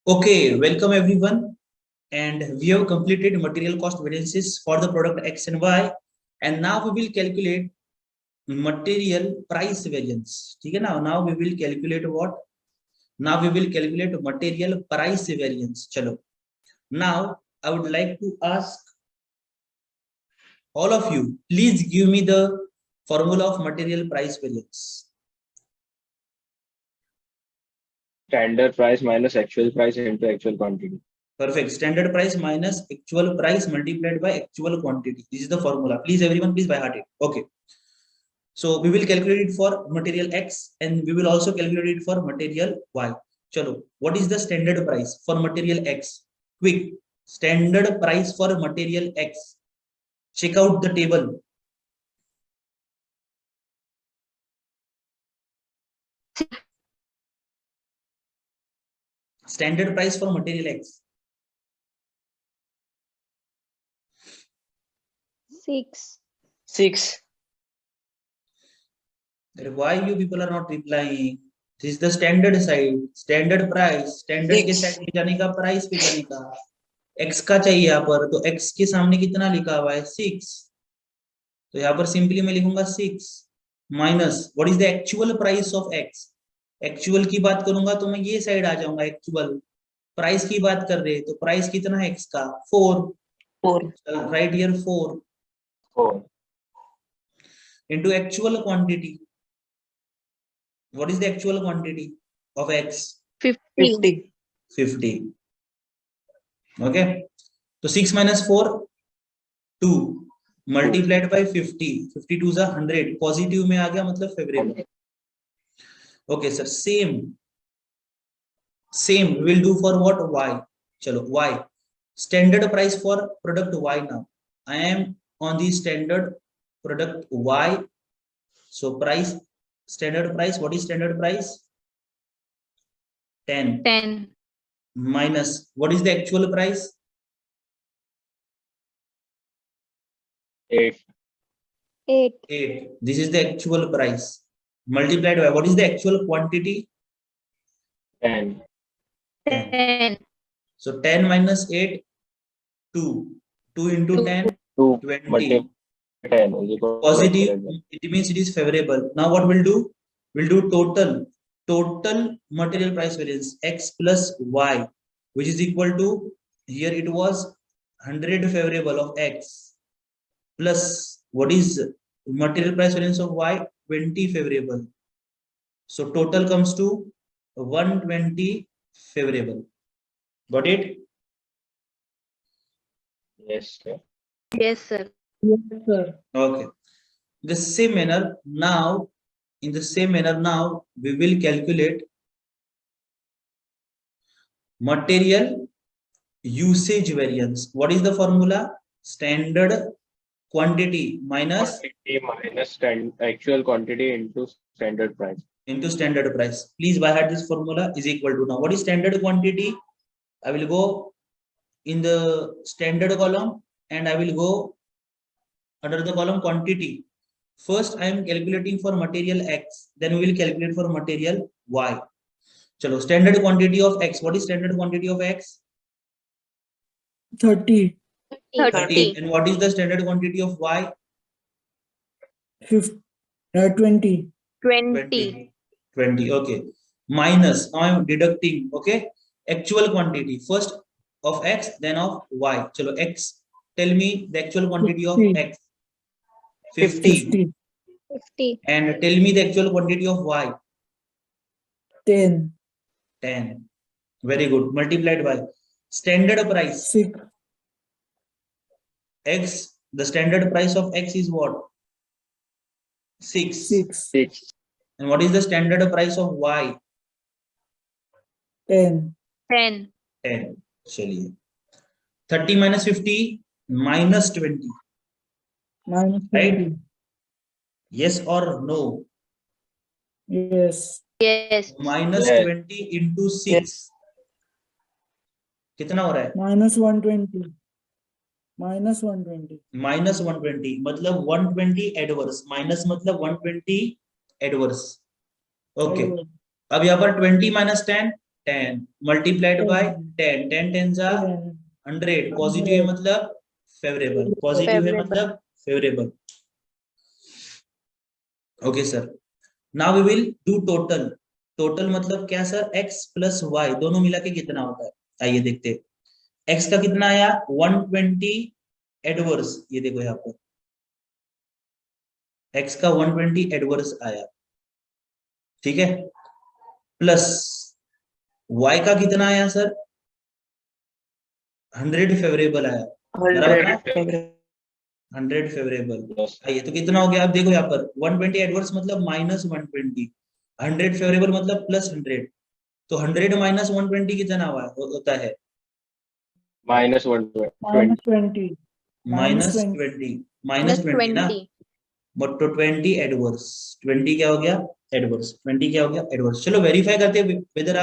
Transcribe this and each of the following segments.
Okay, welcome everyone. And we have completed material cost variances for the product X and Y. And now we will calculate material price variance. ठीक है ना? Now we will calculate what? Now we will calculate material price variance. चलो. Now I would like to ask all of you, please give me the formula of material price variance. Standard price minus actual price into actual quantity. Perfect. Standard price minus actual price multiplied by actual quantity. This is the formula. Please, everyone, please by heart it. Okay. So we will calculate it for material X and we will also calculate it for material Y. Chalo. What is the standard price for material X? Quick. Standard price for material X. Check out the table. Standard price for material X. 6. Why you people are not replying? This is the standard side, standard price, standard के side में जाने का price पे जाने का x का चाहिए यहाँ पर, तो x के सामने कितना लिखा हुआ है 6, तो यहाँ पर सिंपली मैं लिखूंगा 6 minus what is the actual price of x. Actual की बात करूंगा तो मैं ये साइड आ जाऊंगा, एक्चुअल प्राइस की बात कर रहे तो प्राइस कितना है x का 4 right here 4 into actual quantity. What is the actual quantity of x? 50. Okay. So 6 minus 4, 2 multiplied by 50. 52 is 100. Positive में आ गया मतलब favorable. Okay sir. Same we will do for what? Y. चलो y. Standard price for product Y now. I am on the standard product Y. So price, standard price, what is standard price? 10 minus what is the actual price? 8. This is the actual price multiplied by what is the actual quantity? 10. So 10 minus 8, 2 into 10, 20. 10 is equal to Positive, it means it is favorable. Now what we'll do? We'll do total material price variance x plus y, which is equal to, here it was 100 favorable of x plus what is material price variance of y? 20 favorable. So total comes to 120 favorable. Got it? Yes, sir. Yes, sir. Okay. In the same manner now we will calculate material usage variance. What is the formula? Standard quantity minus Actual quantity into standard price. Please by heart this formula is equal to, now what is standard quantity? I will go in the standard column and I will go under the column quantity. First I am calculating for material X, then we will calculate for material Y. Chalo, standard quantity of X. What is standard quantity of X? 30. And what is the standard quantity of Y? 20. 20. Okay. Minus, now I am deducting, okay, actual quantity first of X, then of Y. Chalo, X, tell me the actual quantity of X. 50. And tell me the actual quantity of Y. 10. Very good. Multiplied by standard price 6. X. The standard price of X is what? 6. And what is the standard price of Y? 10. 10. Chaliye. 30 minus 50 minus 20. Minus 20. Right? Yes or no? Yes. Minus 20 into 6. कितना हो रहा है? Minus 120. Minus 120 मतलब 120 adverse. Minus मतलब 120 adverse. Okay. अब यहाँ पर 20 minus 10 10 multiplied by 10, 10 10 जा 100, पॉजिटिव है मतलब फेवरेबल, पॉजिटिव है मतलब favourable. Okay sir, now we will do total. Total मतलब क्या सर, x प्लस y दोनों मिला के कितना होता है, आइए देखते हैं। x का कितना आया 120 एडवर्स, ये देखो यहाँ पर x का 120 एडवर्स आया, ठीक है, प्लस y का कितना आया सर 100 फेवरेबल आया, बराबर ना, 100 फेवरेबल। आइए तो कितना हो गया, आप देखो यहाँ पर 120 एडवर्स मतलब -120, 100 फेवरेबल मतलब +100, तो 100 माइनस 120 कितना होता है -120 -20 -20 ना, बट तो 20 एडवर्स, 20 क्या हो गया एडवर्स, 20 क्या हो गया एडवर्स। चलो वेरीफाई करते हैं वेदर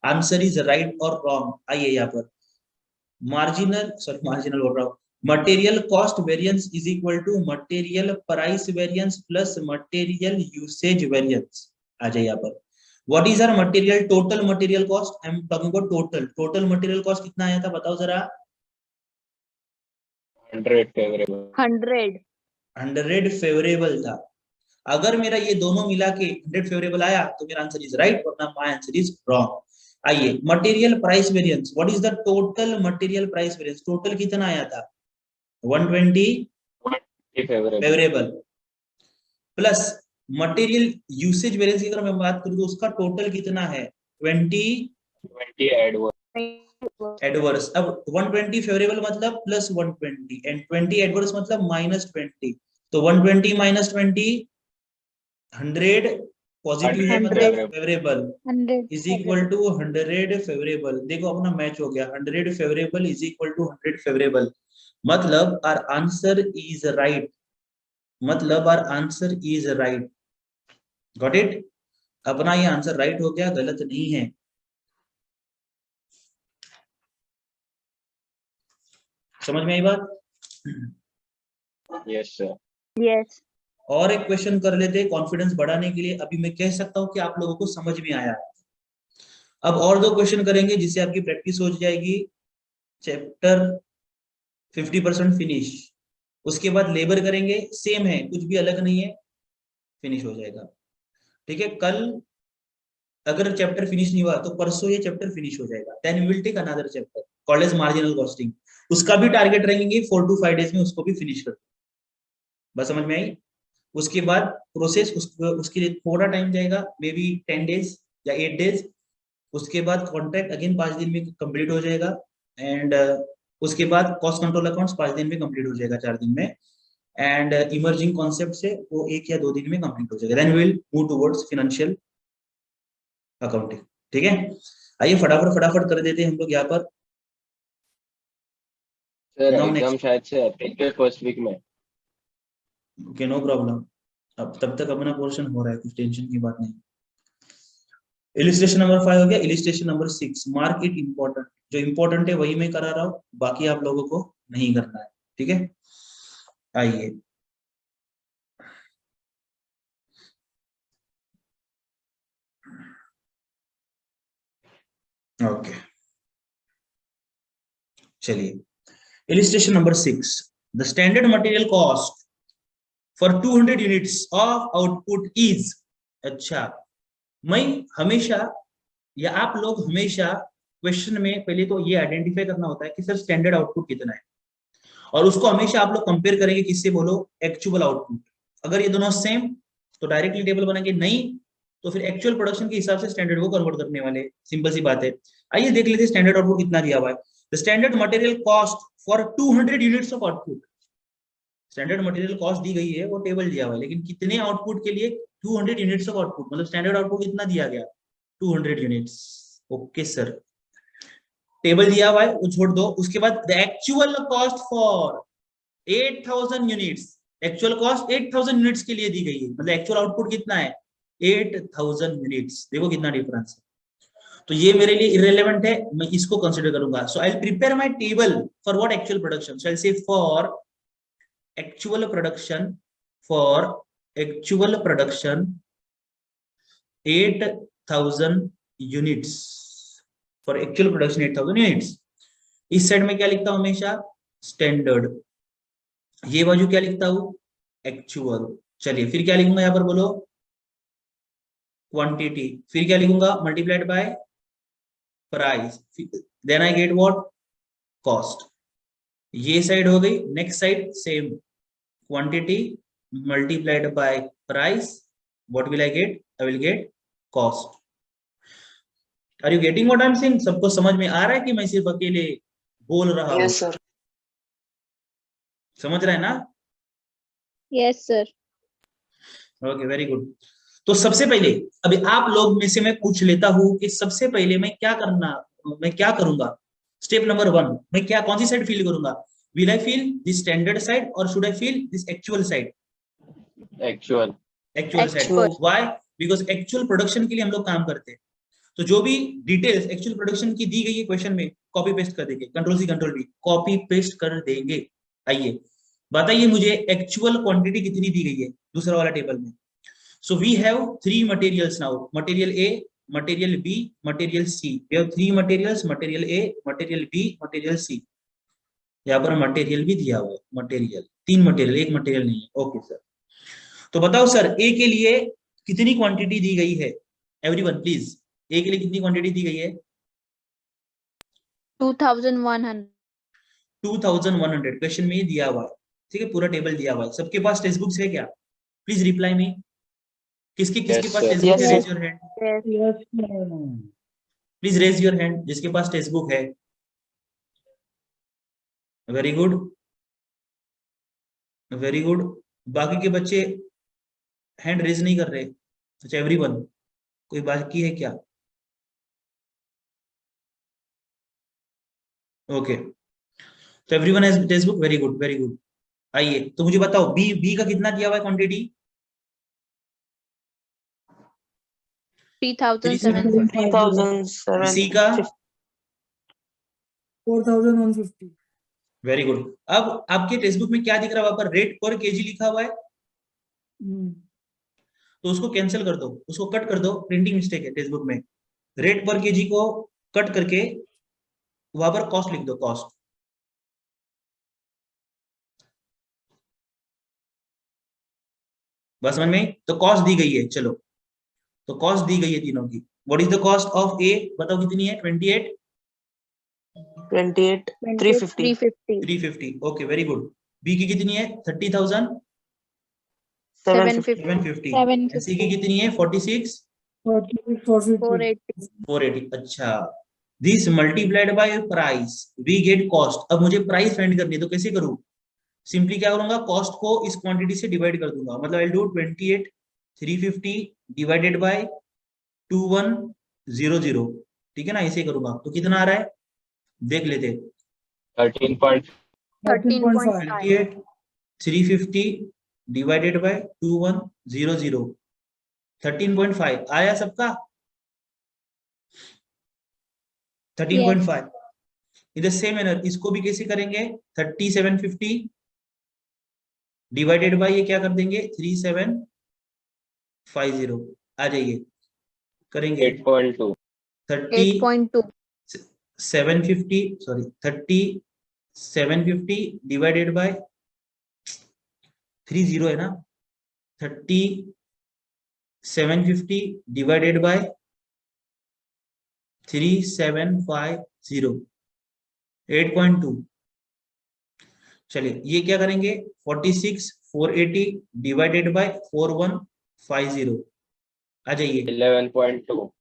आंसर इज राइट और रॉन्ग। आइए यहाँ पर मार्जिनल बोल रहा हूँ, material cost variance is equal to material price variance plus material usage variance. आ जाइए यहाँ पर, what is our material total material cost, I am talking about total material cost कितना आया था बताओ जरा, 100 फेवरेबल 100 फेवरेबल था। अगर मेरा ये दोनों मिला के 100 फेवरेबल आया तो मेरा आंसर इज राइट, वरना माय आंसर इज रॉन्ग। आइए material price variance, what is the total material price variance, total कितना आया था 120 favourable plus material usage variance की अगर मैं बात करूं तो उसका टोटल कितना है 20 एडवर्स। अब 120 फेवरेबल मतलब +120 एंड 20 एडवर्स मतलब -20, तो 120 माइनस 20 100 पॉजिटिव है मतलब favourable is equal to 100 favourable. देखो अपना मैच हो गया, 100 favourable is equal to 100 favourable, मतलब आवर आंसर इज राइट, मतलब our answer is right, got it. अपना ये आंसर राइट हो गया, गलत नहीं है। समझ में आई बात? Yes sir. और एक क्वेश्चन कर लेते हैं कॉन्फिडेंस बढ़ाने के लिए, अभी मैं कह सकता हूं कि आप लोगों को समझ में आया। अब और 2 क्वेश्चन करेंगे जिससे आपकी प्रैक्टिस हो जाएगी, चैप्टर 50% फिनिश। उसके बाद लेबर करेंगे, सेम है कुछ भी अलग नहीं है, फिनिश हो जाएगा, ठीक है। कल अगर चैप्टर फिनिश नहीं हुआ तो परसों ये चैप्टर फिनिश हो जाएगा, then we will take another chapter called as marginal costing. उसका भी टारगेट रहेंगे 4 to 5 डेज में उसको भी फिनिश कर, बस समझ में आई। उसके बाद प्रोसेस उसके लिए थोड़ा टाइम जाएगा, मे बी 10 डेज या 8 डेज। उसके बाद कॉन्ट्रैक्ट अगेन 5 दिन में कंप्लीट हो जाएगा, एंड उसके बाद कॉस्ट कंट्रोल अकाउंट्स 5 दिन में कंप्लीट हो जाएगा, 4 दिन में, एंड इमर्जिंग कॉन्सेप्ट से वो 1 या 2 दिन में कंप्लीट हो जाएगा, then we will move towards financial accounting, ठीक है। आइए फटाफट फटाफट कर देते हैं हम लोग यहाँ पर। सर नाउ एग्जाम नेक्स्ट, शायद से अप्रैल के फर्स्ट वीक में। ओके नो प्रॉब्लम, अब तब तक अपना पोर्शन हो रहा है, कुछ टेंशन की बात नहीं। इलिस्ट्रेशन नंबर 5 हो गया, illustration number 6 mark it important, जो इंपॉर्टेंट है वही मैं करा रहा हूँ, बाकी आप लोगों को नहीं करना है, ठीक है। आइए ओके, चलिए illustration number 6, the standard material cost for 200 units of output is. अच्छा, मैं हमेशा या आप लोग हमेशा क्वेश्चन में पहले तो ये आइडेंटिफाई करना होता है कि सर स्टैंडर्ड आउटपुट कितना है, और उसको हमेशा आप लोग कंपेयर करेंगे किससे, बोलो एक्चुअल आउटपुट। अगर ये दोनों सेम तो डायरेक्टली टेबल बनाएंगे, नहीं तो फिर एक्चुअल प्रोडक्शन के हिसाब से स्टैंडर्ड को कन्वर्ट करने वाले, सिंपल सी बात है। आइए देख लेते हैं स्टैंडर्ड आउटपुट कितना दिया हुआ है। The standard material cost for 200 units of output, standard material cost दी गई है, वो टेबल दिया हुआ है, लेकिन कितने आउटपुट के लिए 200 यूनिट्स ऑफ आउटपुट, मतलब स्टैंडर्ड आउटपुट कितना दिया गया 200 यूनिट्स। ओके सर, टेबल दिया हुआ है वो छोड़ दो। उसके बाद the actual cost for 8000 units, actual cost 8000 units के लिए दी गई है, मतलब एक्चुअल आउटपुट कितना है 8000 यूनिट्स। देखो कितना डिफरेंस है, तो ये मेरे लिए इररिलेवेंट है, मैं इसको कंसीडर करूंगा। So I will prepare my table for what actual production, so I will say for actual production, for actual production 8000 units, for actual production 8000 units. इस साइड में क्या लिखता हूं हमेशा, स्टैंडर्ड। ये बाजू क्या लिखता हूं, एक्चुअल। चलिए फिर क्या लिखूंगा यहाँ पर बोलो, क्वांटिटी। फिर क्या लिखूंगा, multiplied by price, then I get what, cost. ये साइड हो गई। Next side same, quantity multiplied by price, what will I get, I will get cost. Are you getting what I am saying? सबको समझ में आ रहा है कि मैं सिर्फ अकेले बोल रहा हूं? Yes sir. समझ रहा है ना? Yes sir. Okay, very good. तो सबसे पहले अभी आप लोग में से मैं पूछ लेता हूं कि सबसे पहले मैं क्या करूंगा। स्टेप नंबर 1, मैं क्या, कौन सी साइड फील करूंगा? Will I feel this standard side और should I feel this actual side? Actual side. Actual. Why? Because actual production के लिए हम लोग काम करते हैं। तो जो भी डिटेल्स एक्चुअल प्रोडक्शन की दी गई है क्वेश्चन में, कॉपी पेस्ट कर देंगे, control C control V, copy paste कर देंगे। आइए बताइए मुझे एक्चुअल क्वांटिटी कितनी दी गई है दूसरा वाला टेबल में। So we have 3 materials now, material A, material B, material C. We have 3 materials, material A, material B, material C. यहाँ पर मटेरियल भी दिया हुआ है, मटेरियल 3 मटेरियल, एक मटेरियल नहीं है। ओके सर, तो बताओ सर ए के लिए कितनी क्वांटिटी दी गई है? एवरीवन प्लीज, ए के लिए कितनी क्वांटिटी दी गई है? 2100। 2100 क्वेश्चन में ही दिया हुआ है। ठीक है, पूरा टेबल दिया हुआ है। सबके पास टेक्स्ट बुक्स है क्या? Please reply me. किसके Yes, पास sir. टेक्स्ट बुक है? Yes, raise your hand, Yes, sir. Please raise your hand जिसके पास टेक्स्ट बुक है। Very good, very good. बाकी के बच्चे हैंड रेज नहीं कर रहे। अच्छा, एवरीवन, कोई बाकी है क्या? ओके, तो everyone has text book, very good, very good. आइए तो मुझे बताओ बी का कितना दिया हुआ है क्वांटिटी? 3750। 3007 सी का 4150. Very good. अब आपके टेक्स्ट बुक में क्या दिख रहा है? वहां पर रेट पर केजी लिखा हुआ है, Hmm. तो उसको कैंसिल कर दो, उसको कट कर दो। प्रिंटिंग मिस्टेक है टेक्स्ट बुक में। रेट पर केजी को कट करके वहां पर कॉस्ट लिख दो, कॉस्ट। बस समझ में? तो कॉस्ट दी गई है, चलो तो कॉस्ट दी गई है तीनों की। What is the cost of A? बताओ कितनी है? 28 350 350। Okay, very good. बी की कितनी है? 30,000 750 750। सी की कितनी है? 46 450. 480। अच्छा, this multiplied by price we get cost. अब मुझे प्राइस फाइंड करनी है, तो कैसे करूं? सिंपली क्या करूंगा, कॉस्ट को इस क्वांटिटी से डिवाइड कर दूंगा। मतलब आई डू 28 350 डिवाइडेड बाय 2100। ठीक है ना, ऐसे करूंगा तो कितना आ रहा है देख लेते। 13.5 13.5. 28 350 डिवाइडेड बाय 2100, 13.5 आया सबका? 13.5। इन द सेम मैनर इसको भी कैसे करेंगे? 3750 डिवाइडेड बाय ये क्या कर देंगे? 3750। आ जाइए करेंगे। 8.2 8.2 750 सॉरी 3750 डिवाइडेड बाय 30 है ना, 3750 डिवाइडेड बाय 3750, 8.2। चलिए ये क्या करेंगे? 46 480 डिवाइडेड बाय 4150। आ जाइए 11.2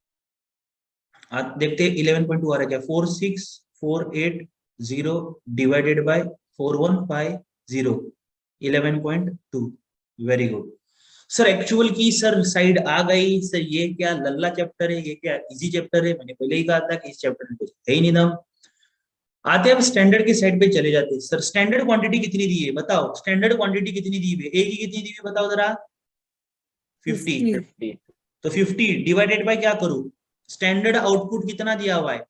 देखते हैं 11.2 आ रहा है क्या? 46480 divided by 4150, 11.2। Very good sir. Actual की सर साइड आ गई सर। ये क्या लल्ला चैप्टर है? ये क्या इजी चैप्टर है? मैंने पहले ही कहा था कि इस चैप्टर में कुछ है ही नहीं दम। आते हैं अब स्टैंडर्ड के साइड पे चले जाते हैं। सर स्टैंडर्ड क्वांटिटी कितनी दी है बताओ? स्टैंडर्ड क्वांटिटी कितनी दी है? ए की कितनी दी है बताओ जरा? 50। 50 तो 50 डिवाइडेड बाय क्या करूं? स्टैंडर्ड आउटपुट कितना दिया हुआ है?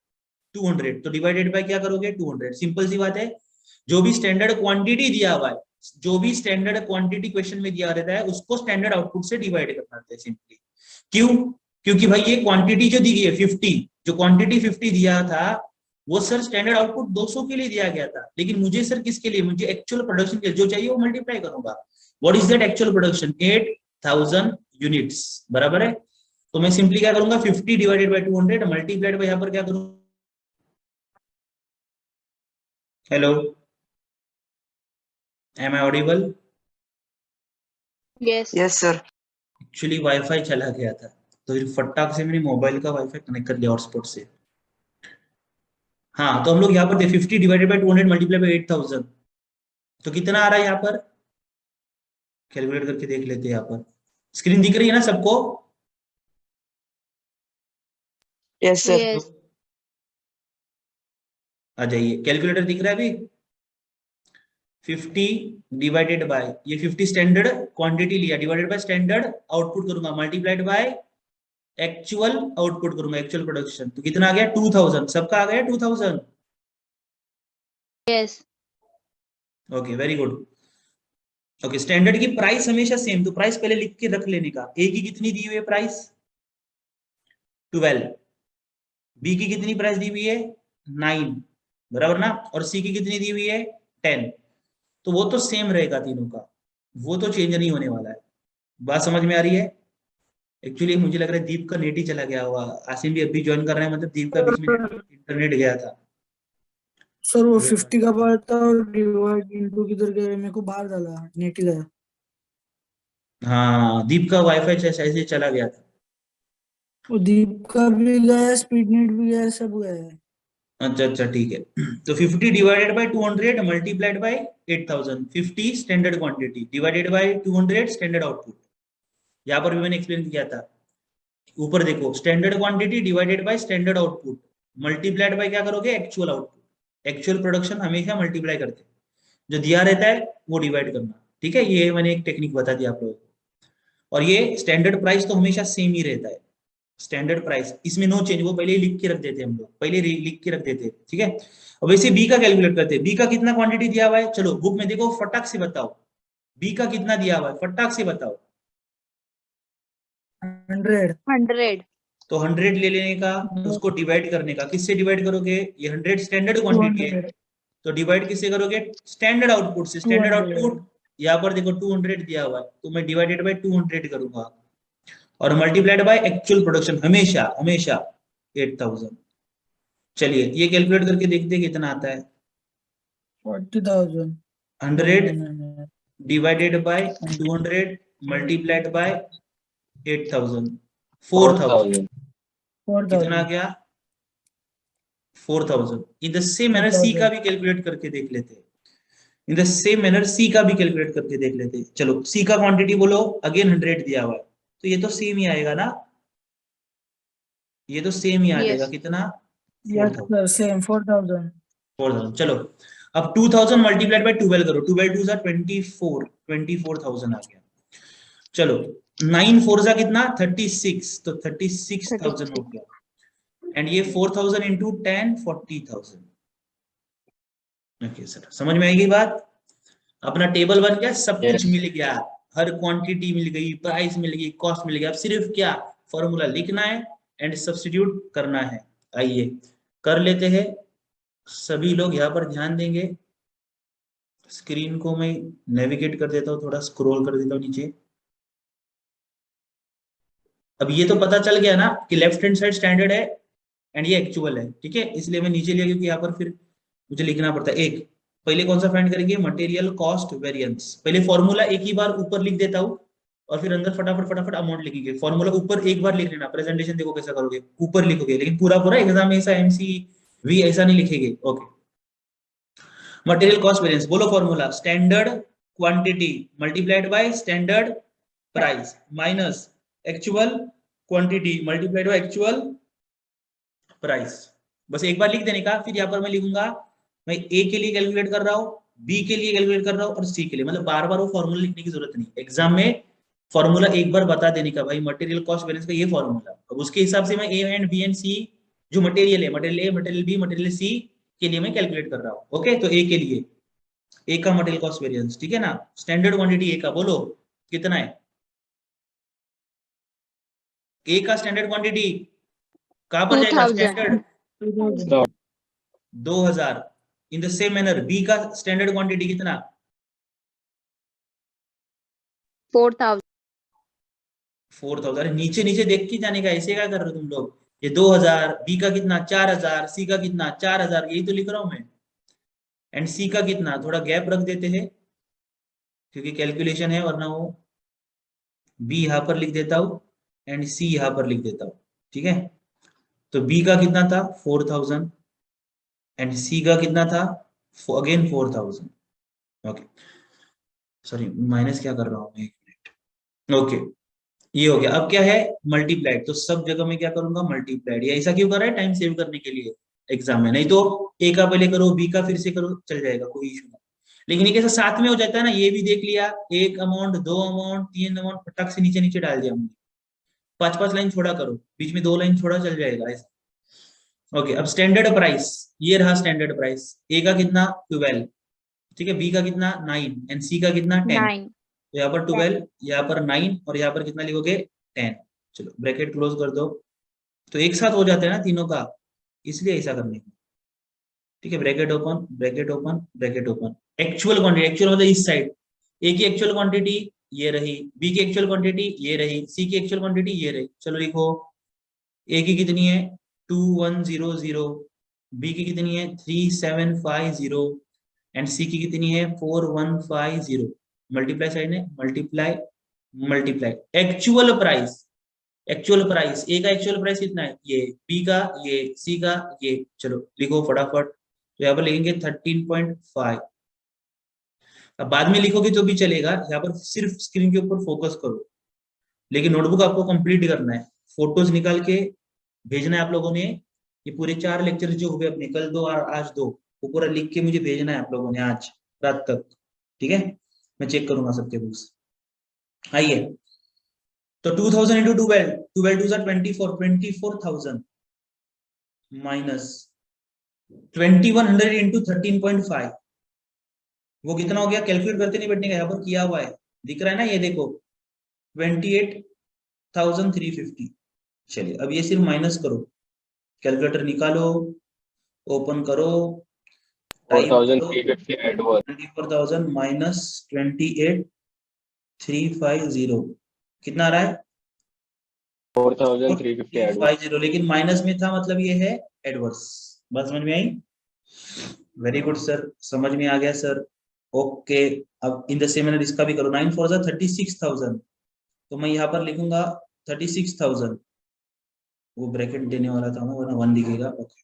200। तो डिवाइडेड बाय क्या करोगे? 200। सिंपल सी बात है। जो भी स्टैंडर्ड क्वांटिटी दिया हुआ है, जो भी स्टैंडर्ड क्वांटिटी क्वेश्चन में दिया रहता है, उसको स्टैंडर्ड आउटपुट से डिवाइड करना है सिंपली। क्यों? क्योंकि भाई ये क्वांटिटी जो दी गई है 50, जो क्वांटिटी 50 दिया था वो सर स्टैंडर्ड आउटपुट 200 के लिए दिया गया था, लेकिन मुझे सर किसके लिए, मुझे एक्चुअल प्रोडक्शन के लिए जो चाहिए वो मल्टीप्लाई करूंगा। What is that actual production? 8000 units, बराबर है। तो मैं सिंपली क्या करूंगा, 50 डिवाइडेड बाय 200 मल्टीप्लाइड बाय यहाँ पर क्या करूंगा, hello am I audible? Yes. Yes, sir. Actually wifi चला गया था तो फिर फटाक से मैंने मोबाइल का वाईफाई कनेक्ट कर लिया हॉटस्पॉट से। हाँ, तो हम लोग यहाँ पर थे 50 डिवाइडेड बाय 200 मल्टीप्लाई बाय 8000, तो कितना आ रहा है यहाँ पर, कैलकुलेट करके देख लेते हैं। यहाँ पर स्क्रीन दिख रही है ना सबको? Yes, sir. Yes. आ जाइए, कैलकुलेटर दिख रहा है अभी? 50 डिवाइडेड बाय, ये 50 स्टैंडर्ड क्वांटिटी लिया, डिवाइडेड बाय स्टैंडर्ड आउटपुट करूंगा, मल्टीप्लाइड बाय एक्चुअल आउटपुट करूंगा, एक्चुअल प्रोडक्शन। तो कितना आ गया? 2000। सबका आ गया 2000? Yes. Okay, very good. Okay, standard की प्राइस हमेशा सेम, तो प्राइस पहले लिख के रख लेने का। ए की कितनी दी हुई है प्राइस? 12। बी की कितनी प्राइस दी हुई है? 9, बराबर ना? और सी की कितनी दी हुई है? 10। तो वो तो सेम रहेगा तीनों का, वो तो चेंज नहीं होने वाला है। बात समझ में आ रही है? एक्चुअली मुझे लग रहा है दीप का नेट ही चला गया हुआ, आसिम भी अभी ज्वाइन कर रहे हैं, मतलब दीप का बीच में इंटरनेट गया था। सर वो 50 का बार था और डिवाइड इनटू किधर गया, मेरे को बाहर डाला, नेट ही गया। हाँ, दीप का वाईफाई ऐसे चला गया था। वो दीप का भी गया, स्पीड नेट भी गया, सब गया है। अच्छा अच्छा, ठीक है। तो 50 divided by 200 multiplied by 8000, 50 standard quantity divided by 200 standard output. यहाँ पर भी मैंने एक्सप्लेन किया था, ऊपर देखो, standard quantity divided by standard output multiplied by क्या करोगे? Actual output. एक्चुअल प्रोडक्शन हमेशा मल्टीप्लाई करते हैं, जो दिया रहता है वो डिवाइड करना, ठीक है? ये मैंने एक टेक्निक बता दी आप लोगों को। और ये स्टैंडर्ड प्राइस तो हमेशा सेम ही रहता है, स्टैंडर्ड प्राइस, इसमें नो चेंज। वो पहले ही लिख के रख देते हैं हम लोग, पहले लिख के रख देते हैं, ठीक है? अब वैसे बी का कैलकुलेट करते हैं। बी का कितना क्वांटिटी दिया हुआ है, चलो बुक में देखो, फटाक से बताओ बी का कितना दिया हुआ है, फटाक से बताओ। 100। 100. तो 100 ले लेने का, उसको डिवाइड करने का, किससे डिवाइड करोगे? ये 100 स्टैंडर्ड क्वांटिटी है, 200। तो डिवाइड किससे करोगे? स्टैंडर्ड आउटपुट से। स्टैंडर्ड 200। आउटपुट यहाँ पर देखो 200 दिया हुआ है, तो मैं डिवाइडेड बाय 200 करूंगा, और मल्टीप्लाइड बाय एक्चुअल प्रोडक्शन, हमेशा हमेशा 8000। चलिए ये कैलकुलेट करके देखते हैं कितना आता है। 40,000। 100 डिवाइडेड बाय 200 मल्टीप्लाइड बाय 8000, 4000। 4,000। कितना आ गया? 4000। इन द सेम मैनर सी का भी कैलकुलेट करके देख लेते हैं। इन द सेम मैनर सी का भी कैलकुलेट करके देख लेते हैं। चलो सी का क्वांटिटी बोलो, अगेन 100 दिया हुआ है, तो ये तो सेम ही आएगा ना, ये तो सेम ही आ Yes. जाएगा। कितना? यस 4000। Sir, same 4,000। 4000। चलो अब 2000 मल्टीप्लाइड बाय 12 करो, 12 2 जा 24,000 आ गया। चलो 9 4 जा कितना? 36, तो 36,000 हो गया। एंड ये 4000 इंटू 10, 40,000। ओके सर, समझ में आएगी बात? अपना टेबल बन गया, सब Yes. कुछ मिल गया, हर क्वांटिटी मिल गई, प्राइस मिल गई, कॉस्ट मिल गया। अब सिर्फ क्या, फॉर्मूला लिखना है एंड सब्स्टिट्यूट करना है। आइए कर लेते हैं, सभी लोग यहाँ पर ध्यान देंगे। स्क्रीन को मैं नेविगेट कर देता हूँ, थोड़ा स्क्रॉल कर देता हूँ नीचे। अब ये तो पता चल गया ना कि लेफ्ट हैंड साइड स्टैंडर्ड है एंड ये एक्चुअल है, ठीक है? इसलिए मैं नीचे लिया क्योंकि यहाँ पर फिर मुझे लिखना पड़ता है। एक पहले कौन सा फाइंड करेंगे? Material cost variance. पहले फॉर्मूला एक ही बार ऊपर लिख देता हूँ और फिर अंदर फटाफट फटाफट अमाउंट लिखेंगे। फॉर्मूला ऊपर एक बार लिख लेना, प्रेजेंटेशन देखो कैसा करोगे, ऊपर लिखोगे, लेकिन पूरा पूरा एग्जाम में ऐसा एमसीवी ऐसा नहीं लिखेंगे। ओके, मटेरियल कॉस्ट वेरिएंस बोलो formula, standard quantity multiplied by standard price minus actual quantity multiplied by actual price. बस एक बार लिख देने का। फिर यहाँ पर मैं लिखूंगा, मैं ए के लिए कैलकुलेट कर रहा हूँ, बी के लिए कैलकुलेट कर रहा हूँ और सी के लिए, मतलब बार बार वो फॉर्मूला लिखने की जरूरत नहीं। एग्जाम में फॉर्मूला एक बार बता देने का, भाई मटेरियल कॉस्ट वेरिएंस का ये फॉर्मूला। अब उसके हिसाब से मैं A and B and C, जो मटेरियल है, material A, material B, material C के लिए मैं कैलकुलेट कर रहा हूँ। ओके, तो ए के लिए, ए का मटेरियल कॉस्ट वेरिएंस, ठीक है ना? स्टैंडर्ड क्वांटिटी ए का बोलो कितना है? ए का स्टैंडर्ड क्वांटिटी कहां पर जाएगा 2000. Standard 2000 2000. In the same manner B का स्टैंडर्ड क्वांटिटी कितना 4000. 4000. अरे नीचे नीचे देख के जाने का, ऐसे क्या कर रहे हो तुम लोग? ये 2000, बी का कितना 4000, सी का कितना 4000, यही तो लिख रहा हूं मैं. एंड सी का कितना, थोड़ा गैप रख देते हैं क्योंकि कैलकुलेशन है, वरना वो बी यहां पर लिख देता हूं एंड सी यहां पर लिख देता हूं. ठीक है, तो बी का कितना था 4000 एंड सी का कितना था अगेन 4000. ओके सॉरी, माइनस क्या कर रहा हूं मैं, एक मिनट. ओके, ये हो गया. अब क्या है मल्टीप्लाइड, तो सब जगह में क्या करूंगा मल्टीप्लाइड. ये ऐसा क्यों कर रहा है, टाइम सेव करने के लिए एग्जाम में. नहीं तो ए का पहले करो बी का फिर से करो, चल जाएगा, कोई इशू नहीं. लेकिन ये कैसा साथ में हो जाता है ना, ये भी देख लिया, एक अमाउंट, दो अमाउंट, तीन अमाउंट, फटक से नीचे नीचे डाल दिया हमने. 5-5 लाइन छोड़ा करो, बीच में 2 लाइन छोड़ा, चल जाएगा ऐसा. ओके, अब स्टैंडर्ड प्राइस, ये रहा स्टैंडर्ड प्राइस. ए का कितना 12, ठीक है, बी का कितना 9 एंड सी का कितना 10. 9. तो यहाँ पर 12, यहाँ पर 9 और यहाँ पर कितना लिखोगे 10. चलो ब्रैकेट क्लोज कर दो, तो एक साथ हो जाता है ना तीनों का, इसलिए ऐसा करने का. ठीक है, bracket open, bracket open, bracket open. Actual quantity, actual मतलब इस साइड, ए की एक्चुअल क्वांटिटी ये रही, बी की एक्चुअल क्वांटिटी ये रही, सी की एक्चुअल क्वांटिटी ये रही. चलो लिखो, ए की कितनी है 2100, बी की कितनी है 3750 एंड सी की कितनी है 4150. मल्टीप्लाई साइड है, multiply multiply. Actual price, actual price, A का एक्चुअल प्राइस कितना है ये, बी का ये, सी का ये. चलो लिखो फटाफट, तो यहाँ पर लिखेंगे 13.5. अब बाद में लिखोगे तो भी चलेगा, यहाँ पर सिर्फ स्क्रीन के ऊपर फोकस करो. लेकिन नोटबुक आपको कंप्लीट करना है, फोटोज निकाल के भेजना है आप लोगों ने. ये पूरे 4 लेक्चर जो हुए अपने, कल 2 और आज 2, वो पूरा लिख के मुझे भेजना है आप लोगों ने आज रात तक. ठीक है, मैं चेक करूंगा सबके बुक्स. आइए, तो 2000 इंटू 12, 12 टू 24, 24,000 माइनस 2100 इंटू 13.5, वो कितना हो गया, कैलकुलेट करते नहीं बैठने का, यहाँ पर किया हुआ है, दिख रहा है ना, ये देखो 28,350. चलिए अब ये सिर्फ माइनस करो, कैलकुलेटर निकालो, ओपन करो, टाइप करो 4,350 एडवर्ड 24,000 माइनस 28,350 कितना आ रहा है 4,350 एडवर्ड 50. लेकिन माइनस में था, मतलब ये है एडवर्स. बात समझ में आई? वेरी गुड सर, समझ में आ गया सर. ओके, अब इन द सेम मैनर इसका भी करो. 9 4 36,000, तो मैं यहाँ पर लिखूंगा 36,000, वो ब्रैकेट देने वाला था मैं, वरना 1 दिखेगा. ओके,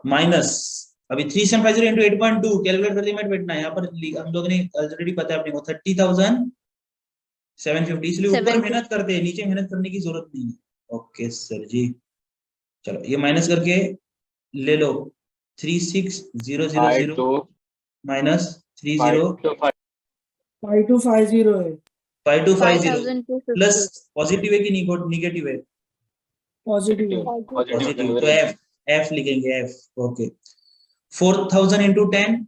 माइनस अभी 3750 इंटू 8.2, कैलकुलेट करते मत बैठना, यहाँ पर हम लोग ने ऑलरेडी पता है अपने को 30,750, इसलिए ऊपर 750. मेहनत करते हैं, नीचे मेहनत करने की जरूरत नहीं है. ओके सर जी, चलो ये माइनस करके ले लो, 36,000 माइनस 30 5250 है. 5250 5250. प्लस पॉजिटिव है कि निगेटिव है? पॉजिटिव है. पॉजिटिव, तो एफ, एफ लिखेंगे F. Okay, 4,000 into 10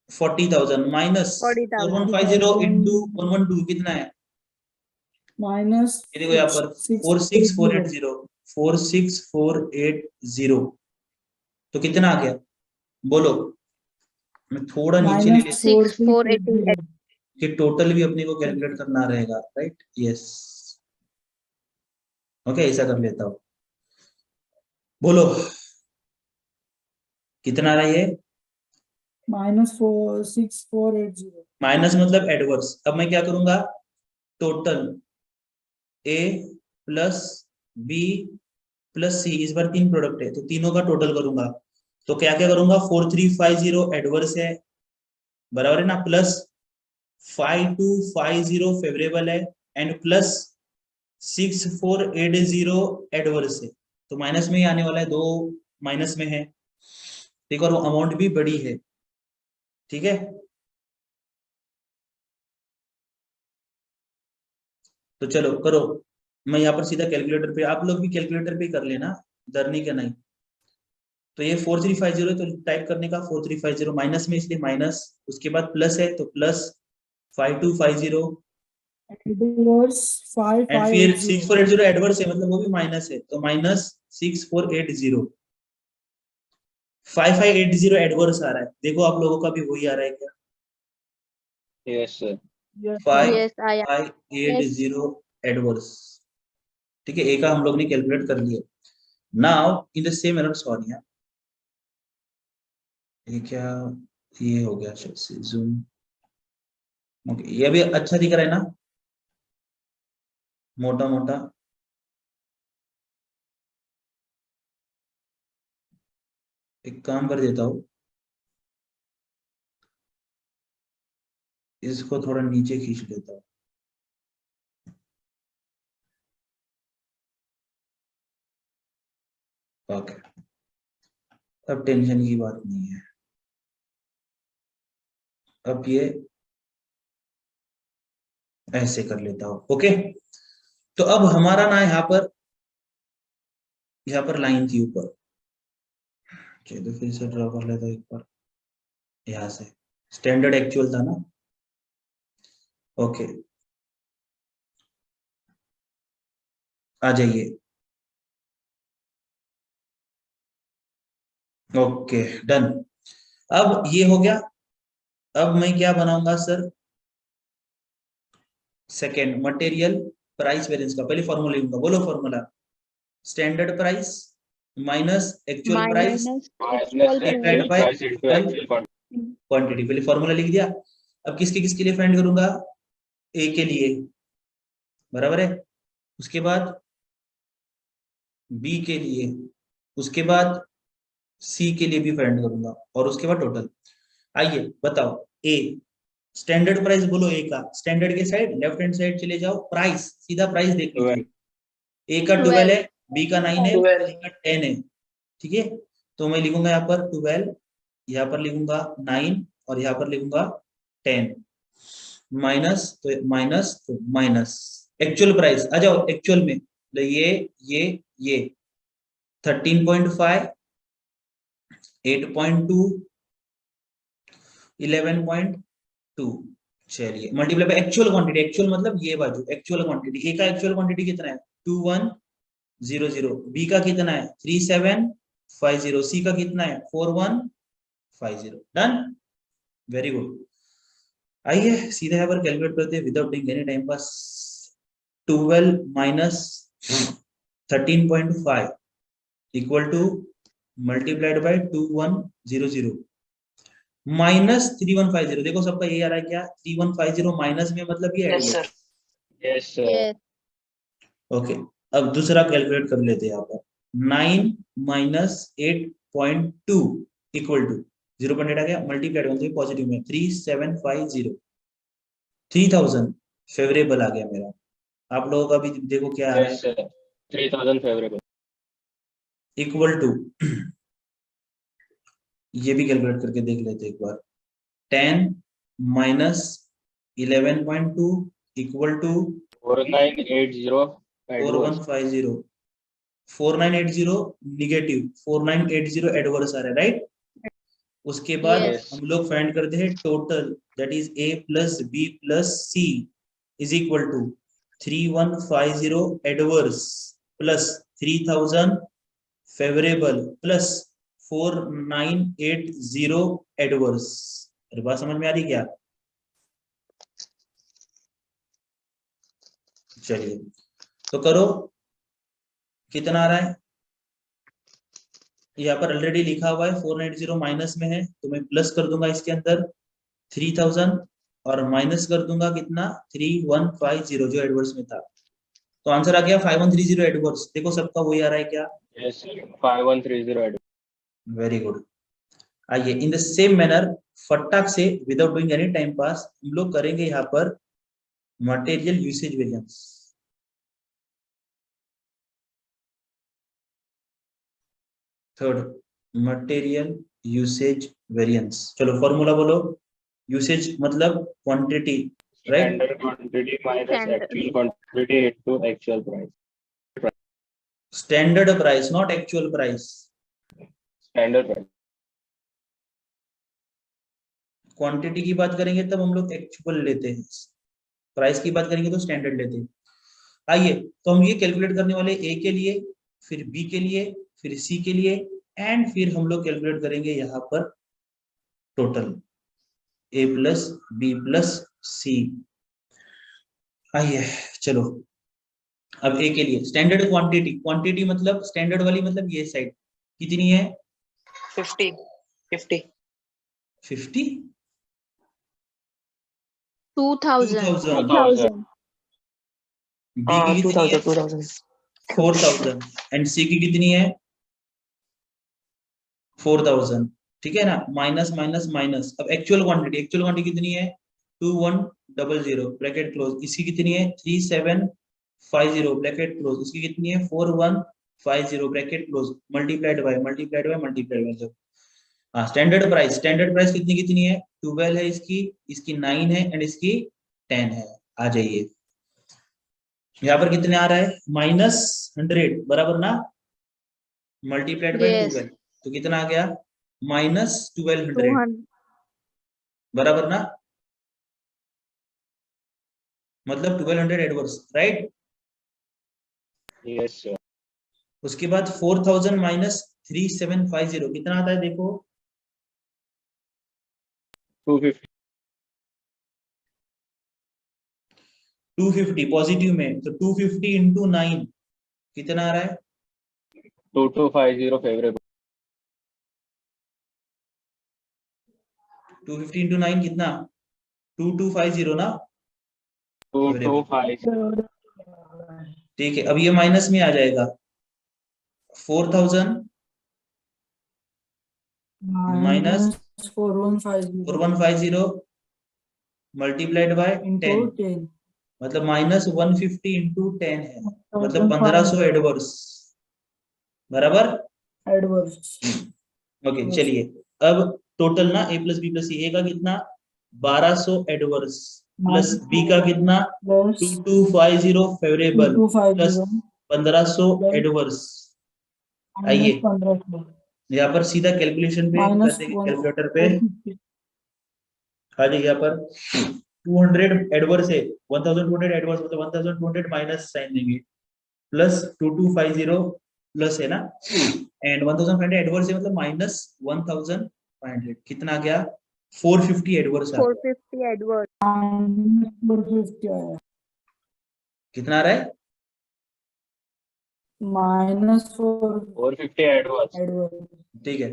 40,000 minus 40,000. 4150 into 112 कितना है, माइनस ये देखो यहाँ पर 46480, 46480, तो कितना आ गया बोलो. मैं थोड़ा नीचे ले लेता 6488. कि टोटल भी अपने को कैलकुलेट करना रहेगा, राइट? यस, ओके, ऐसा कर लेता हूँ. बोलो कितना आ रहा है ये, माइनस 6480. माइनस मतलब एडवर्स. अब मैं क्या करूंगा, total A plus B plus सी, इस बार 3 प्रोडक्ट है तो तीनों का टोटल करूंगा. तो क्या क्या करूंगा, 4350 एडवर्स है, बराबर है ना, प्लस 5250 फेवरेबल है एंड प्लस 6480 एडवर्स है. तो माइनस में ही आने वाला है, 2 माइनस में है, ठीक है, और वो अमाउंट भी बड़ी है. ठीक है, तो चलो करो, मैं यहाँ पर सीधा कैलकुलेटर पे, आप लोग भी कैलकुलेटर पे कर लेना, डरने का नहीं. तो ये 4350 है, तो टाइप करने का 4350 माइनस में, इसलिए माइनस, उसके बाद प्लस है तो प्लस 5250 एडवर्स एंड फिर 6480 एडवर्स है, मतलब वो भी माइनस है, तो माइनस 6480। 5580 एडवर्स आ रहा है, देखो आप लोगों का भी वही आ रहा है क्या? Yes, sir. Yes, I am. 5580 adverse, ठीक है, ए का हम लोग ने कैलकुलेट कर लिया। Now in the same manner, sorry ये क्या, ये हो गया जूम, ओके, ये भी अच्छा दिख रहा है ना, मोटा मोटा। एक काम कर देता हूँ, इसको थोड़ा नीचे खींच लेता हूँ। ओके, अब टेंशन की बात नहीं है। अब ये ऐसे कर लेता हूँ, ओके। तो अब हमारा ना यहाँ पर लाइन थी ऊपर, चलो फिर से ड्रॉ कर लेता हूँ एक बार, यहाँ से स्टैंडर्ड एक्चुअल था ना, ओके, आ जाइए, ओके डन। अब ये हो गया, अब मैं क्या बनाऊंगा sir, second material price variance का पहले फॉर्मूला लिखूंगा, बोलो formula, standard price minus actual price Minus Minus actual divide actual price. By price into actual quantity, पहले फॉर्मूला लिख दिया। अब किसके किसके लिए फाइंड करूंगा, ए के लिए, बराबर है, उसके बाद बी के लिए, उसके बाद सी के लिए भी फाइंड करूंगा, और उसके बाद टोटल। आइए बताओ, ए स्टैंडर्ड प्राइस बोलो, ए का स्टैंडर्ड के साइड लेफ्ट हैंड साइड चले जाओ, प्राइस सीधा प्राइस देख लीजिए, ए का 12 है, बी का 9 है, सी का 10 है, ठीक है। तो मैं लिखूंगा यहाँ पर 12, यहाँ पर लिखूंगा 9, और यहाँ पर लिखूंगा 10, माइनस तो माइनस एक्चुअल प्राइस, आ जाओ एक्चुअल में, तो ये 13.5, 8.2, 11.2, चलिए multiply by actual quantity, actual मतलब ये बाजू एक्चुअल क्वांटिटी, ए का एक्चुअल क्वांटिटी कितना है 2100, बी का कितना है 3750, सी का कितना है 4150, डन, वेरी गुड। आइए सीधे यहाँ पर कैलकुलेट करते हैं without doing any time pass. 12 minus 13.5 equal two multiplied by 2100 minus 3150, देखो सबका ये आ रहा है क्या, 3150 माइनस में मतलब ये Yes, sir. Yes, sir. Yes. Okay. अब दूसरा कैलकुलेट कर लेते हैं यहाँ पर, 9 माइनस 8.2 इक्वल टू 0.8 आ गया, मल्टीप्लाइड होते हैं पॉजिटिव में 3750, 3000 फेवरेबल आ गया मेरा। आप लोगों का भी देखो क्या आ रहा Yes, है, sir. 3000 favorable. इक्वल टू ये भी कैलकुलेट करके देख लेते हैं एक बार, 10 minus 11.2 equal to 4980 adverse. 4150, 4980 negative, 4980 adverse आ रहा है, राइट। उसके बाद Yes. हम लोग फाइंड करते हैं total, that is A plus B plus C is equal to 3150 adverse plus 3000 favourable plus 4980 adverse. अरे बात समझ में आ रही क्या? चलिए तो करो, कितना आ रहा है, यहाँ पर ऑलरेडी लिखा हुआ है 490 माइनस में है, तो मैं प्लस कर दूंगा इसके अंदर 3000 और माइनस कर दूंगा कितना 3150 जो एडवर्स में था, तो आंसर आ गया 5130 एडवर्स। देखो सबका वही आ रहा है क्या, Yes, sir. 5130 adverse. Very good. आइए इन द सेम मैनर फटाक से without doing any time pass हम लोग करेंगे यहाँ पर material usage variance. Third material usage variance, चलो फॉर्मूला बोलो, यूसेज मतलब quantity, right, Standard quantity minus Standard. actual quantity into actual price. Standard price not actual price, Standard price. Quantity की बात करेंगे तब हम लोग एक्चुअल लेते हैं, प्राइस की बात करेंगे तो स्टैंडर्ड लेते हैं। आइए तो हम ये कैलकुलेट करने वाले ए के लिए, फिर बी के लिए, फिर सी के लिए, एंड फिर हम लोग कैलकुलेट करेंगे यहाँ पर total A plus B plus सी। आइए चलो, अब ए के लिए स्टैंडर्ड क्वांटिटी, क्वांटिटी मतलब स्टैंडर्ड वाली मतलब ये साइड कितनी है 50 50 50 2000 2000 बी की कितनी है 2000 4000 एंड सी की कितनी है 4000। ठीक है ना, माइनस माइनस माइनस। अब एक्चुअल क्वांटिटी कितनी है 2100 ब्रैकेट क्लोज। इसकी कितनी है 3750 ब्रैकेट क्लोज। इसकी कितनी है 4150 ब्रैकेट क्लोज, मल्टीप्लाइड बाय हाँ स्टैंडर्ड प्राइस कितनी कितनी है 12 है, इसकी 9 है एंड इसकी 10 है। आ जाइए यहाँ पर कितने आ रहा है -100 बराबर ना, मल्टीप्लाइड बाय yes 12 तो कितना आ गया -1200 200 बराबर ना, मतलब 1200 एडवर्स राइट। यस सर उसके बाद 4000 माइनस 3750 कितना आता है देखो 250 250 पॉजिटिव में, तो 250 इंटू 9 कितना आ रहा है 2250 फेवरेबल 250 इंटू 9 कितना 2250 ना। 2250 ठीक है, अब ये माइनस में आ जाएगा 4000 minus minus 4150 4150 multiplied by into 10 10 मतलब -150 इंटू 10 है, मतलब 1500 एडवर्स बराबर। adverse ओके yes चलिए, अब टोटल ना ए प्लस बी प्लस सी, ए का कितना 1200 एडवर्स प्लस बी का कितना plus 2250 favourable plus 2250 1500 plus adverse. minus आइए 1500 यहाँ पर सीधा कैलकुलेशन पे कर minus देंगे 1 कैलकुलेटर पे। 450 आ जाइए यहाँ पर 200 एडवर्स है, 1200 एडवर्स मतलब 1200 माइनस साइन देंगे, प्लस 2250 प्लस है ना, एंड 1500 एडवर्स है मतलब -1500 कितना आ गया 450 एडवर्स आ गया। 450 एडवर्ड minus 450 आया कितना आ रहा है minus 4 450 एडवांस adverse ठीक है।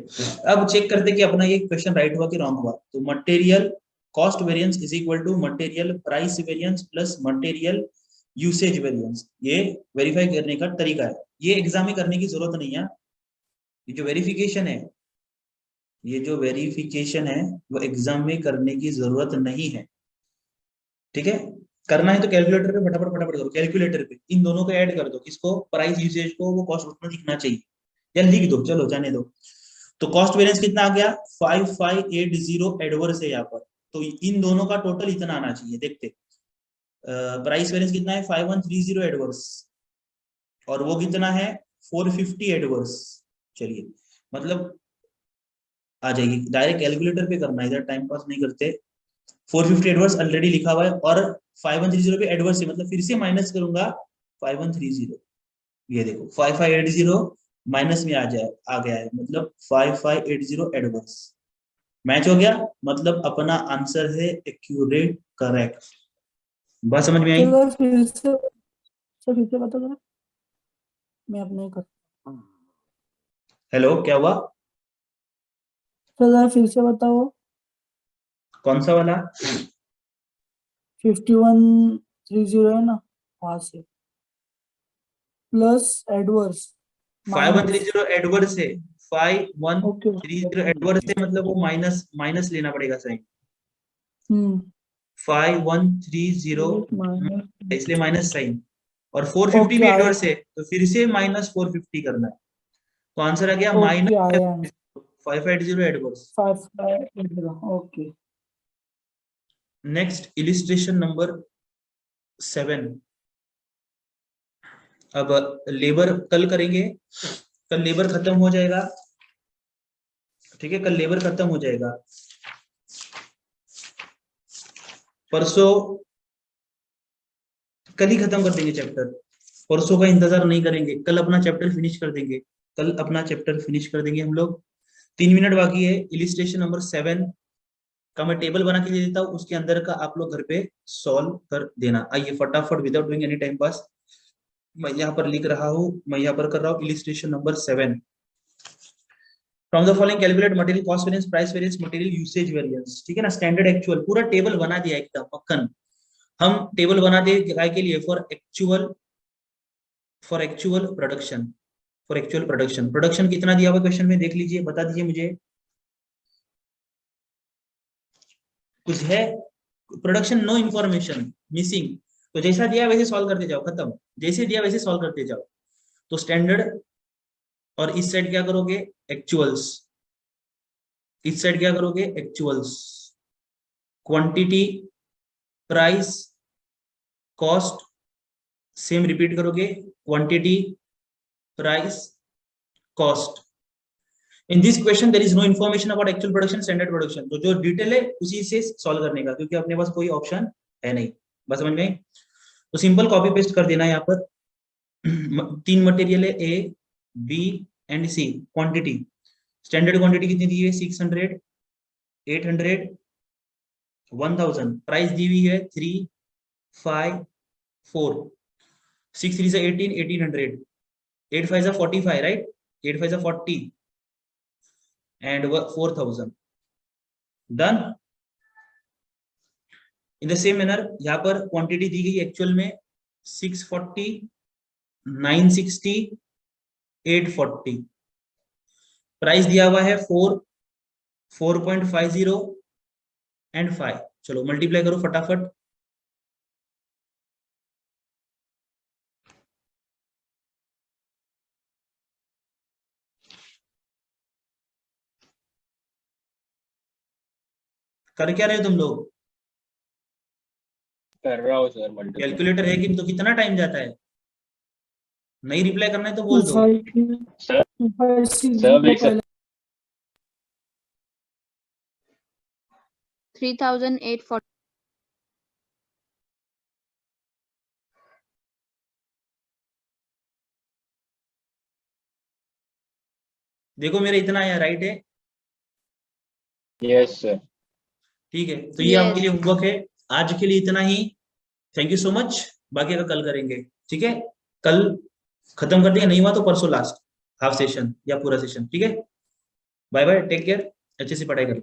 अब चेक करते कि अपना ये क्वेश्चन राइट हुआ कि रॉन्ग हुआ। तो material cost variance is equal to material price variance plus material usage variance, ये वेरीफाई करने का तरीका है। ये एग्जाम में करने की जरूरत नहीं है, ये जो वेरिफिकेशन है, वो एग्जाम में करने की जरूरत नहीं है। ठीक है, करना है तो कैलकुलेटर पे फटाफट फटाफट करो, कैलकुलेटर पे इन दोनों को ऐड कर दो, किसको प्राइस यूसेज को, वो कॉस्ट उतना दिखना चाहिए, या लिख दो, चलो जाने दो। तो कॉस्ट वेरिएंस कितना आ गया 5580 एडवर्स है यहाँ पर, तो इन दोनों का टोटल इतना आना चाहिए। देखते प्राइस वेरिएंस कितना है 5130 एडवर्स, और वो कितना है 450 एडवर्स। चलिए मतलब आ जाएगी, डायरेक्ट कैलकुलेटर पे करना है, इधर टाइम पास नहीं करते। 450 एडवर्स ऑलरेडी लिखा हुआ है और 5130 पे एडवर्स है, मतलब फिर से माइनस करूंगा 5130, ये देखो 5580 माइनस में आ गया है, मतलब 5580 एडवर्स मैच हो गया, मतलब अपना आंसर है एक्यूरेट करेक्ट। बात समझ में आई? तो सर फिर से बता दो, मैं अपने कर हेलो क्या हुआ, तो सर फिर से बताओ कौन सा वाला 5130 है ना, वहां से प्लस एडवर्स माइनस 5130 एडवर्स है, 5130 एडवर्स है, ओके मतलब वो माइनस माइनस लेना पड़ेगा सही, हम्म 5130 माइनस इसलिए माइनस साइन, और 450 भी ओके आया एडवर्स है तो फिर से -450 करना है, तो आंसर आ गया ओके आया -580 adverse. 5580 okay next illustration number 7। अब लेबर कल करेंगे, कल लेबर खत्म हो जाएगा, ठीक है, कल लेबर खत्म हो जाएगा, परसों कल ही खत्म कर देंगे चैप्टर, परसों का इंतजार नहीं करेंगे, कल अपना चैप्टर फिनिश कर देंगे, कल अपना चैप्टर फिनिश कर देंगे हम लोग। 3 मिनट बाकी है। इलिस्ट्रेशन नंबर 7 का मैं टेबल बना के दे देता हूँ, उसके अंदर का आप लोग घर पे सॉल्व कर देना। आइए फटाफट without doing any time pass, मैं यहाँ पर लिख रहा हूँ, मैं यहाँ पर कर रहा हूँ illustration number 7। From the following calculate material cost variance, price variance, material usage variance. ठीक है ना, स्टैंडर्ड एक्चुअल पूरा टेबल बना दिया एकदम मक्खन। हम टेबल बना दे काय के लिए, for actual production, for actual production. Production कितना दिया हुआ क्वेश्चन में देख लीजिए, बता दीजिए मुझे, कुछ है प्रोडक्शन, नो इंफॉर्मेशन मिसिंग, तो जैसा दिया वैसे सॉल्व करते जाओ, खत्म, जैसे दिया वैसे सॉल्व करते जाओ। तो स्टैंडर्ड, और इस साइड क्या करोगे, एक्चुअल्स, इस साइड क्या करोगे, actuals, quantity, price, cost, same repeat करोगे, quantity, price, cost. In this question there is no information about actual production, standard production. तो जो डिटेल है उसी से सॉल्व करने का, क्योंकि अपने पास कोई ऑप्शन है नहीं। बस समझ में, तो सिंपल कॉपी पेस्ट कर देना। यहाँ पर 3 मटेरियल है, A, B and C. Quantity, standard quantity कितनी दी है, 600, 800, 1000। प्राइस दी हुई है 3, 5, 4। 6 3 से 18, 1800, 8 5 से 45, राइट, 8 5 से 40 and 4000 done. In the same manner यहाँ पर क्वांटिटी दी गई एक्चुअल में 640, 960, 840। प्राइस दिया हुआ है 4, 4.50 एंड 5। चलो मल्टीप्लाई करो फटाफट। कर क्या रहे हो तुम लोग, कर रहा हूँ सर मल्टीप्लाई। कैलकुलेटर है कि तो कितना टाइम जाता है, नहीं रिप्लाई करना है तो बोल दो। सर 3840. देखो मेरा इतना आया, राइट है, यस सर। ठीक है। तो ये आपके लिए होमवर्क है, आज के लिए इतना ही। थैंक यू सो मच, बाकी का कल करेंगे, ठीक है। कल खत्म कर देंगे, नहीं हुआ तो परसों लास्ट हाफ सेशन या पूरा सेशन, ठीक है। बाय बाय, टेक केयर, अच्छे से पढ़ाई करो।